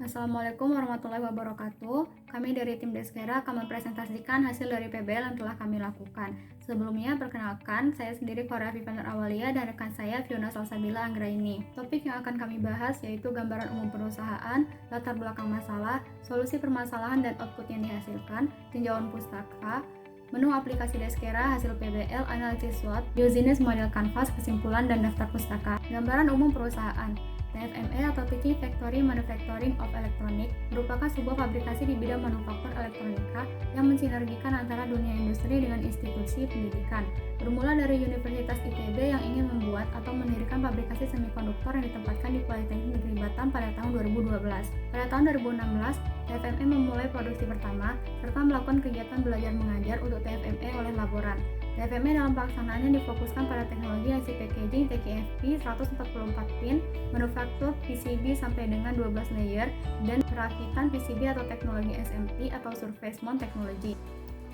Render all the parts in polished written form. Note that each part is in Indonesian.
Assalamualaikum warahmatullahi wabarakatuh. Kami dari tim Deskera akan mempresentasikan hasil dari PBL yang telah kami lakukan. Sebelumnya, perkenalkan, saya sendiri Korea Vivaner Awalia dan rekan saya Fiona Salsabila Anggraini. Topik yang akan kami bahas yaitu gambaran umum perusahaan, latar belakang masalah, solusi permasalahan dan output yang dihasilkan, tinjauan pustaka, menu aplikasi Deskera, hasil PBL, analisis SWOT, business model canvas, kesimpulan, dan daftar pustaka. Gambaran umum perusahaan. TFME atau Tiki Factory Manufacturing of Electronic merupakan sebuah pabrikasi di bidang manufaktur elektronika yang mensinergikan antara dunia industri dengan institusi pendidikan. Bermula dari Universitas ITB yang ingin membuat atau mendirikan pabrikasi semikonduktor yang ditempatkan di Politeknik Negeri Batam pada tahun 2012. Pada tahun 2016, TFME memulai produksi pertama serta melakukan kegiatan belajar mengajar untuk TFME oleh laboran. TFME dalam pelaksanaannya difokuskan pada teknologi IC packaging TKFP 144 pin, manufaktur PCB sampai dengan 12 layer, dan perakitan PCB atau teknologi SMT atau Surface Mount Technology.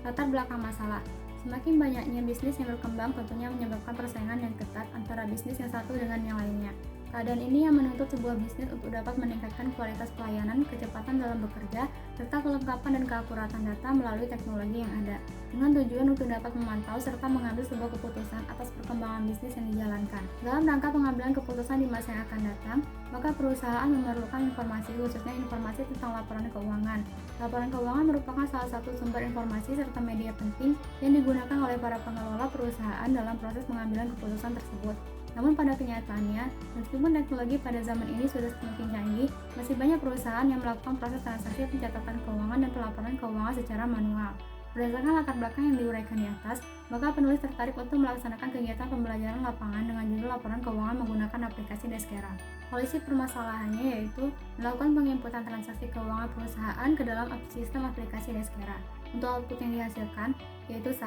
Latar belakang masalah. Semakin banyaknya bisnis yang berkembang tentunya menyebabkan persaingan yang ketat antara bisnis yang satu dengan yang lainnya. Keadaan ini yang menuntut sebuah bisnis untuk dapat meningkatkan kualitas pelayanan, kecepatan dalam bekerja, serta kelengkapan dan keakuratan data melalui teknologi yang ada, dengan tujuan untuk dapat memantau serta mengambil sebuah keputusan atas perkembangan bisnis yang dijalankan. Dalam rangka pengambilan keputusan di masa yang akan datang, maka perusahaan memerlukan informasi, khususnya informasi tentang laporan keuangan. Laporan keuangan merupakan salah satu sumber informasi serta media penting yang digunakan oleh para pengelola perusahaan dalam proses pengambilan keputusan tersebut. Namun pada kenyataannya, meskipun teknologi pada zaman ini sudah semakin canggih, masih banyak perusahaan yang melakukan proses transaksi pencatatan keuangan dan pelaporan keuangan secara manual. Berdasarkan latar belakang yang diuraikan di atas, maka penulis tertarik untuk melaksanakan kegiatan pembelajaran lapangan dengan judul laporan keuangan menggunakan aplikasi Deskera. Solusi permasalahannya yaitu melakukan penginputan transaksi keuangan perusahaan ke dalam sistem aplikasi Deskera. Untuk output yang dihasilkan, yaitu 1.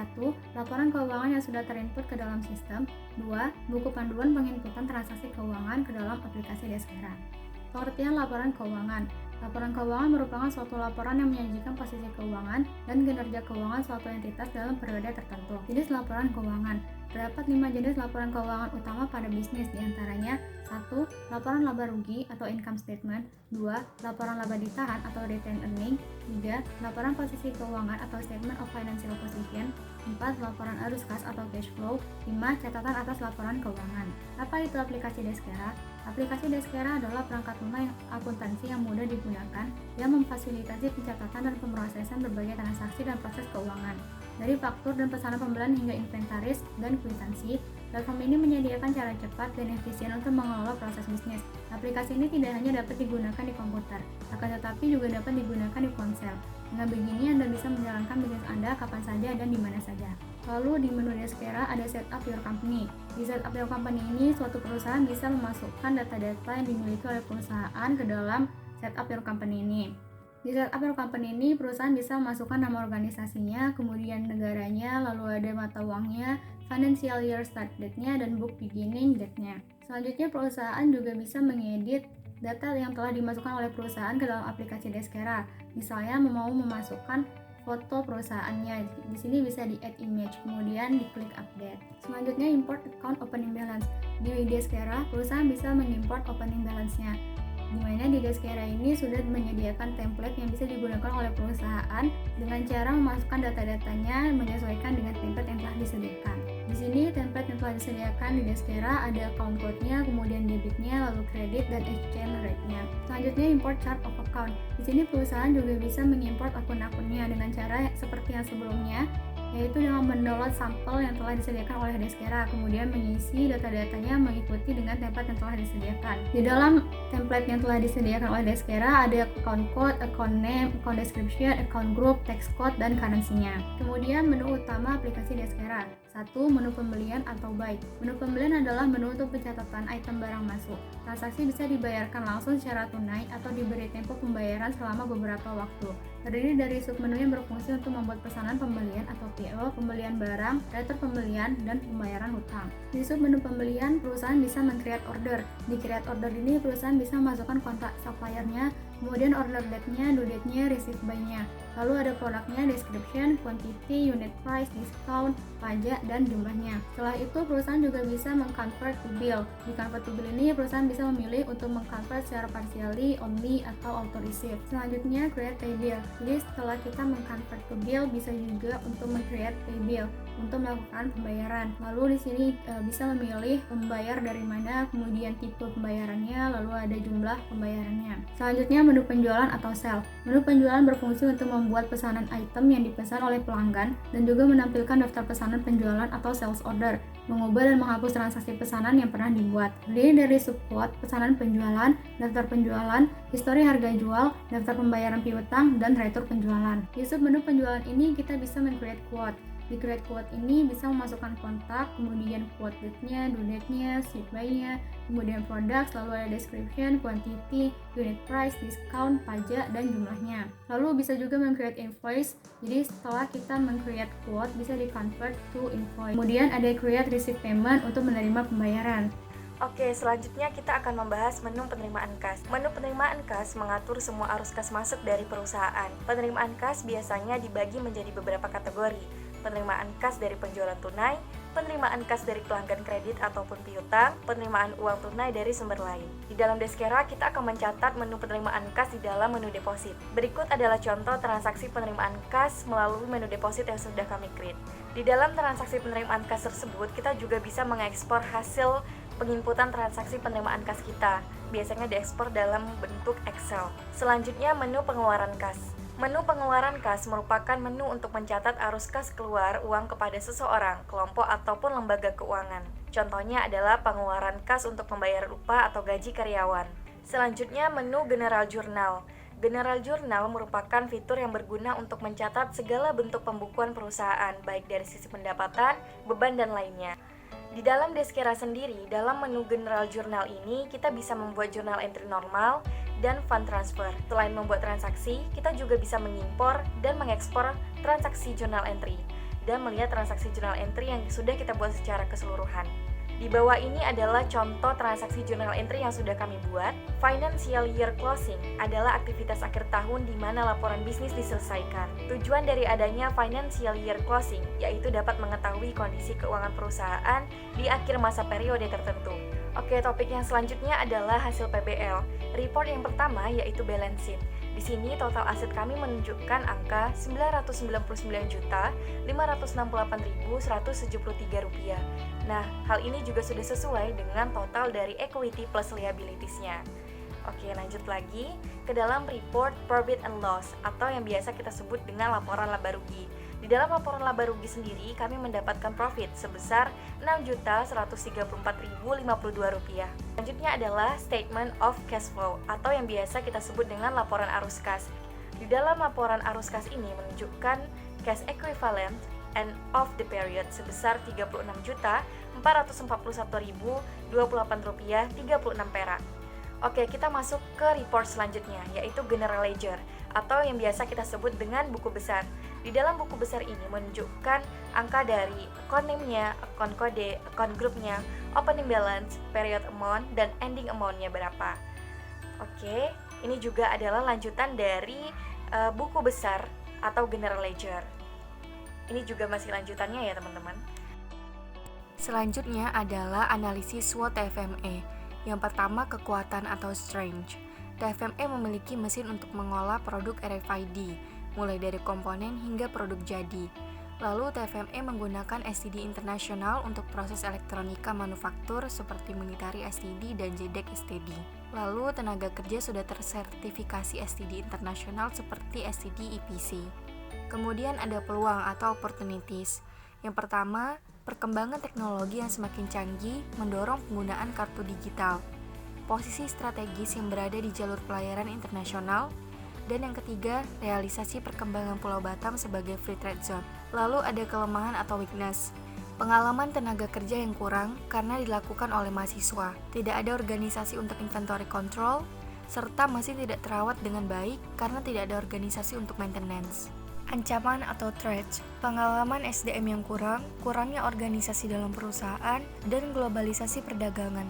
Laporan keuangan yang sudah terinput ke dalam sistem. 2. Buku panduan penginputan transaksi keuangan ke dalam aplikasi Deskera. Pengertian laporan keuangan. Laporan keuangan merupakan suatu laporan yang menyajikan posisi keuangan dan kinerja keuangan suatu entitas dalam periode tertentu. Jenis laporan keuangan. Terdapat 5 jenis laporan keuangan utama pada bisnis, diantaranya 1. Laporan laba rugi atau income statement. 2. Laporan laba ditahan atau retained earning. 3. Laporan posisi keuangan atau statement of financial position. 4. Laporan arus kas atau cash flow. 5. Catatan atas laporan keuangan. Apa itu aplikasi Deskera? Aplikasi Deskera adalah perangkat lunak akuntansi yang mudah digunakan yang memfasilitasi pencatatan dan pemrosesan berbagai transaksi dan proses keuangan. Dari faktur dan pesanan pembelian hingga inventaris dan kwitansi, platform ini menyediakan cara cepat dan efisien untuk mengelola proses bisnis. Aplikasi ini tidak hanya dapat digunakan di komputer, akan tetapi juga dapat digunakan di ponsel. Dengan begini, Anda bisa menjalankan bisnis Anda kapan saja dan di mana saja. Lalu di menu Deskera ada Setup Your Company. Di Setup Your Company ini, suatu perusahaan bisa memasukkan data-data yang dimiliki oleh perusahaan ke dalam Setup Your Company ini. Di Setup Your Company ini, perusahaan bisa memasukkan nama organisasinya, kemudian negaranya, lalu ada mata uangnya, financial year start date-nya, dan book beginning date-nya. Selanjutnya, perusahaan juga bisa mengedit data yang telah dimasukkan oleh perusahaan ke dalam aplikasi Deskera. Misalnya, mau memasukkan foto perusahaannya, di sini bisa di add image, kemudian diklik update. Selanjutnya, import account opening balance. Di Deskera, perusahaan bisa mengimport opening balance-nya, di mana di Deskera ini sudah menyediakan template yang bisa digunakan oleh perusahaan dengan cara memasukkan data-datanya menyesuaikan dengan template yang telah disediakan. Di sini template yang telah disediakan di Deskera ada account code-nya, kemudian debitnya, lalu kredit dan exchange rate-nya. Selanjutnya import chart of account. Di sini perusahaan juga bisa mengimport akun-akunnya dengan cara seperti yang sebelumnya, yaitu dengan mendownload sampel yang telah disediakan oleh Deskera, kemudian mengisi data-datanya mengikuti dengan template yang telah disediakan. Di dalam template yang telah disediakan oleh Deskera ada account code, account name, account description, account group, text code, dan currency-nya. Kemudian menu utama aplikasi Deskera. 1. Menu pembelian atau buy. Menu pembelian adalah menu untuk pencatatan item barang masuk. Transaksi bisa dibayarkan langsung secara tunai atau diberi tempo pembayaran selama beberapa waktu. Terdiri dari submenu yang berfungsi untuk membuat pesanan pembelian atau PO, pembelian barang, retur pembelian, dan pembayaran hutang. Di submenu pembelian, perusahaan bisa men-create order. Di create order ini, perusahaan bisa memasukkan kontak supplier-nya, Kemudian order date-nya, due date-nya, receive by-nya. Lalu ada produknya, description, quantity, unit price, discount, pajak, dan jumlahnya. Setelah itu perusahaan juga bisa meng-convert to bill. Di convert to bill ini perusahaan bisa memilih untuk meng-convert secara partially, only, atau auto receive. Selanjutnya create pay bill. Jadi setelah kita meng-convert to bill bisa juga untuk meng-create pay bill untuk melakukan pembayaran. Lalu di sini bisa memilih pembayar dari mana, kemudian tipe pembayarannya, lalu ada jumlah pembayarannya. Selanjutnya menu penjualan atau sale. Menu penjualan berfungsi untuk membuat pesanan item yang dipesan oleh pelanggan dan juga menampilkan daftar pesanan penjualan atau sales order, mengubah dan menghapus transaksi pesanan yang pernah dibuat. Terdiri dari subquote, pesanan penjualan, daftar penjualan, histori harga jual, daftar pembayaran piutang, dan retur penjualan. Di sub menu penjualan ini kita bisa men-create quote. Di create quote ini bisa memasukkan kontak, kemudian quote date-nya, due date-nya, ship by-nya, kemudian products, lalu ada description, quantity, unit price, discount, pajak, dan jumlahnya. Lalu bisa juga men-create invoice. Jadi setelah kita men-create quote bisa di-convert to invoice. Kemudian ada create receipt payment untuk menerima pembayaran. Oke, selanjutnya kita akan membahas menu penerimaan kas. Menu penerimaan kas mengatur semua arus kas masuk dari perusahaan. Penerimaan kas biasanya dibagi menjadi beberapa kategori. Penerimaan kas dari penjualan tunai, penerimaan kas dari pelanggan kredit ataupun piutang, penerimaan uang tunai dari sumber lain. Di dalam Deskera, kita akan mencatat menu penerimaan kas di dalam menu deposit. Berikut adalah contoh transaksi penerimaan kas melalui menu deposit yang sudah kami create. Di dalam transaksi penerimaan kas tersebut, kita juga bisa mengekspor hasil penginputan transaksi penerimaan kas kita. Biasanya diekspor dalam bentuk Excel. Selanjutnya, menu pengeluaran kas. Menu pengeluaran kas merupakan menu untuk mencatat arus kas keluar uang kepada seseorang, kelompok, ataupun lembaga keuangan. Contohnya adalah pengeluaran kas untuk membayar upah atau gaji karyawan. Selanjutnya, menu General Journal. General Journal merupakan fitur yang berguna untuk mencatat segala bentuk pembukuan perusahaan, baik dari sisi pendapatan, beban, dan lainnya. Di dalam Deskera sendiri, dalam menu General Journal ini, kita bisa membuat jurnal entry normal dan fund transfer. Selain membuat transaksi, kita juga bisa mengimpor dan mengekspor transaksi journal entry dan melihat transaksi journal entry yang sudah kita buat secara keseluruhan. Di bawah ini adalah contoh transaksi journal entry yang sudah kami buat. Financial year closing adalah aktivitas akhir tahun di mana laporan bisnis diselesaikan. Tujuan dari adanya financial year closing yaitu dapat mengetahui kondisi keuangan perusahaan di akhir masa periode tertentu. Oke, topik yang selanjutnya adalah hasil PBL. Report yang pertama yaitu balance sheet. Di sini total aset kami menunjukkan angka Rp999.568.173. Nah, hal ini juga sudah sesuai dengan total dari equity plus liabilities-nya. Oke, lanjut lagi ke dalam report profit and loss atau yang biasa kita sebut dengan laporan laba rugi. Di dalam laporan laba rugi sendiri kami mendapatkan profit sebesar Rp6.134.052. Selanjutnya adalah statement of cash flow atau yang biasa kita sebut dengan laporan arus kas. Di dalam laporan arus kas ini menunjukkan cash equivalent end of the period sebesar Rp36.441.028.36 perak. Oke, kita masuk ke report selanjutnya, yaitu General Ledger, atau yang biasa kita sebut dengan buku besar. Di dalam buku besar ini menunjukkan angka dari account name-nya, account kode, account group-nya, opening balance, period amount, dan ending amount-nya berapa. Oke, ini juga adalah lanjutan dari buku besar atau General Ledger. Ini juga masih lanjutannya ya teman-teman. Selanjutnya adalah analisis SWOT TFME. Yang pertama, kekuatan atau strength. TFME memiliki mesin untuk mengolah produk RFID, mulai dari komponen hingga produk jadi. Lalu TFME menggunakan STD internasional untuk proses elektronika manufaktur seperti Munitari STD dan JEDEC STD. Lalu tenaga kerja sudah tersertifikasi STD internasional seperti STD EPC. Kemudian ada peluang atau opportunities. Yang pertama, perkembangan teknologi yang semakin canggih mendorong penggunaan kartu digital, posisi strategis yang berada di jalur pelayaran internasional, dan yang ketiga, realisasi perkembangan Pulau Batam sebagai free trade zone. Lalu ada kelemahan atau weakness, pengalaman tenaga kerja yang kurang karena dilakukan oleh mahasiswa, tidak ada organisasi untuk inventory control, serta mesin tidak terawat dengan baik karena tidak ada organisasi untuk maintenance. Ancaman atau threats, pengalaman SDM yang kurang, kurangnya organisasi dalam perusahaan, dan globalisasi perdagangan.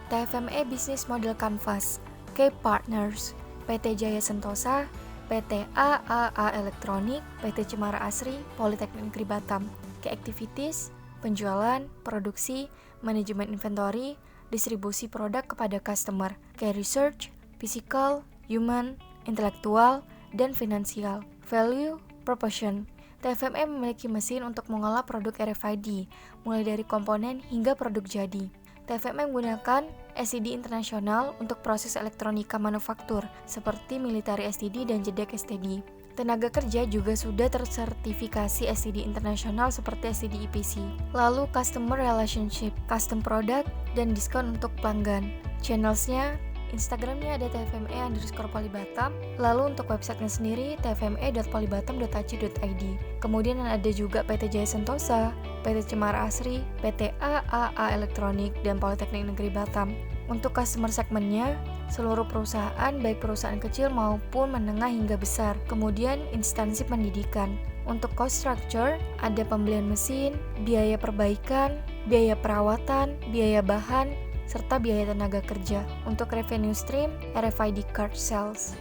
TFME Business Model Canvas, Key Partners. PT Jaya Sentosa, PT AAA Elektronik, PT Cemara Asri, Politeknik Negeri Batam. Key activities, penjualan, produksi, manajemen inventory, distribusi produk kepada customer, key research, physical, human, intelektual, dan finansial. Value, proportion. TFME memiliki mesin untuk mengolah produk RFID, mulai dari komponen hingga produk jadi. TFME menggunakan STD internasional untuk proses elektronika manufaktur, seperti military STD dan jedek STD. Tenaga kerja juga sudah tersertifikasi STD internasional seperti STD EPC. Lalu customer relationship, custom product, dan diskon untuk pelanggan. Channelsnya, Instagramnya ada tfme_polibatam. Lalu untuk websitenya sendiri tfme.polibatam.ac.id. Kemudian ada juga PT Jaya Sentosa, PT Cemara Asri, PT AAA Elektronik, dan Politeknik Negeri Batam. Untuk customer segmennya, seluruh perusahaan, baik perusahaan kecil maupun menengah hingga besar. Kemudian instansi pendidikan. Untuk cost structure, ada pembelian mesin, biaya perbaikan, biaya perawatan, biaya bahan, serta biaya tenaga kerja. Untuk revenue stream, RFID card sales.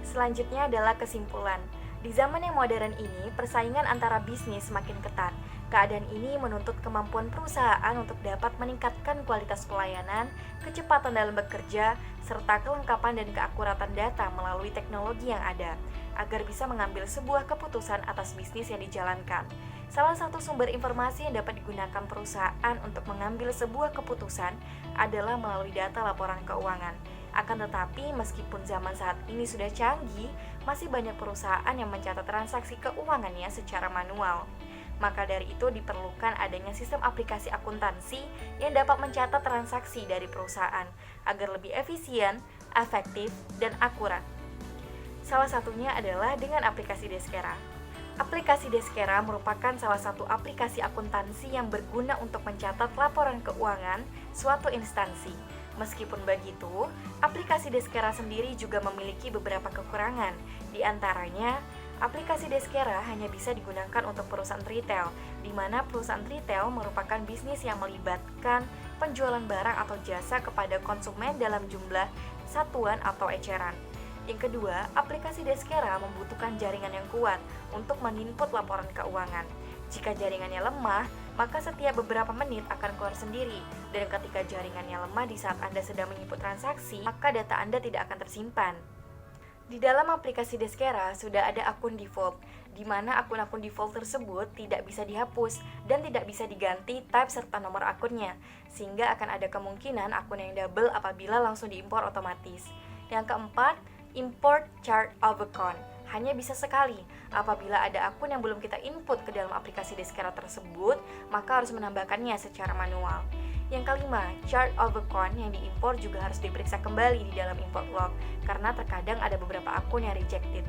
Selanjutnya adalah kesimpulan. Di zaman yang modern ini, persaingan antara bisnis semakin ketat. Keadaan ini menuntut kemampuan perusahaan untuk dapat meningkatkan kualitas pelayanan, kecepatan dalam bekerja, serta kelengkapan dan keakuratan data melalui teknologi yang ada, agar bisa mengambil sebuah keputusan atas bisnis yang dijalankan. Salah satu sumber informasi yang dapat digunakan perusahaan untuk mengambil sebuah keputusan adalah melalui data laporan keuangan. Akan tetapi, meskipun zaman saat ini sudah canggih, masih banyak perusahaan yang mencatat transaksi keuangannya secara manual. Maka dari itu diperlukan adanya sistem aplikasi akuntansi yang dapat mencatat transaksi dari perusahaan agar lebih efisien, efektif, dan akurat. Salah satunya adalah dengan aplikasi Deskera. Aplikasi Deskera merupakan salah satu aplikasi akuntansi yang berguna untuk mencatat laporan keuangan suatu instansi. Meskipun begitu, aplikasi Deskera sendiri juga memiliki beberapa kekurangan. Di antaranya, aplikasi Deskera hanya bisa digunakan untuk perusahaan retail, di mana perusahaan retail merupakan bisnis yang melibatkan penjualan barang atau jasa kepada konsumen dalam jumlah satuan atau eceran. Yang kedua, aplikasi Deskera membutuhkan jaringan yang kuat untuk menginput laporan keuangan. Jika jaringannya lemah, maka setiap beberapa menit akan keluar sendiri, dan ketika jaringannya lemah di saat Anda sedang menginput transaksi, maka data Anda tidak akan tersimpan. Di dalam aplikasi Deskera sudah ada akun default, di mana akun-akun default tersebut tidak bisa dihapus dan tidak bisa diganti type serta nomor akunnya, sehingga akan ada kemungkinan akun yang double apabila langsung diimpor otomatis. Yang keempat, import chart of account. Hanya bisa sekali. Apabila ada akun yang belum kita input ke dalam aplikasi Deskera tersebut, maka harus menambahkannya secara manual. Yang kelima, chart of account yang diimpor juga harus diperiksa kembali di dalam import log, karena terkadang ada beberapa akun yang rejected.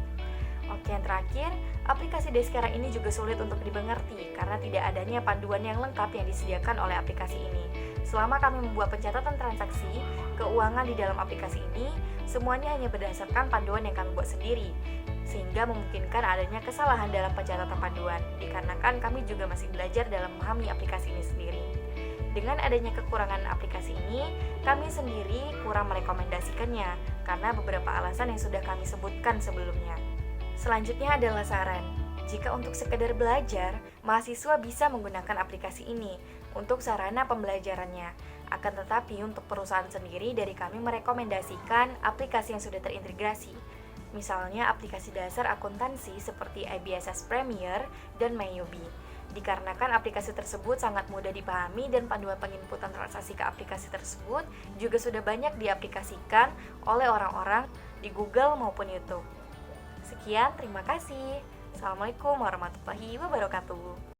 Oke, yang terakhir, aplikasi Deskera ini juga sulit untuk dimengerti karena tidak adanya panduan yang lengkap yang disediakan oleh aplikasi ini. Selama kami membuat pencatatan transaksi keuangan di dalam aplikasi ini, semuanya hanya berdasarkan panduan yang kami buat sendiri, sehingga memungkinkan adanya kesalahan dalam pencatatan panduan, dikarenakan kami juga masih belajar dalam memahami aplikasi ini sendiri. Dengan adanya kekurangan aplikasi ini, kami sendiri kurang merekomendasikannya, karena beberapa alasan yang sudah kami sebutkan sebelumnya. Selanjutnya adalah saran. Jika untuk sekedar belajar, mahasiswa bisa menggunakan aplikasi ini untuk sarana pembelajarannya. Akan tetapi untuk perusahaan sendiri dari kami merekomendasikan aplikasi yang sudah terintegrasi. Misalnya aplikasi dasar akuntansi seperti IBSS Premier dan Mayobi. Dikarenakan aplikasi tersebut sangat mudah dipahami dan panduan penginputan transaksi ke aplikasi tersebut juga sudah banyak diaplikasikan oleh orang-orang di Google maupun YouTube. Sekian, terima kasih. Assalamualaikum warahmatullahi wabarakatuh.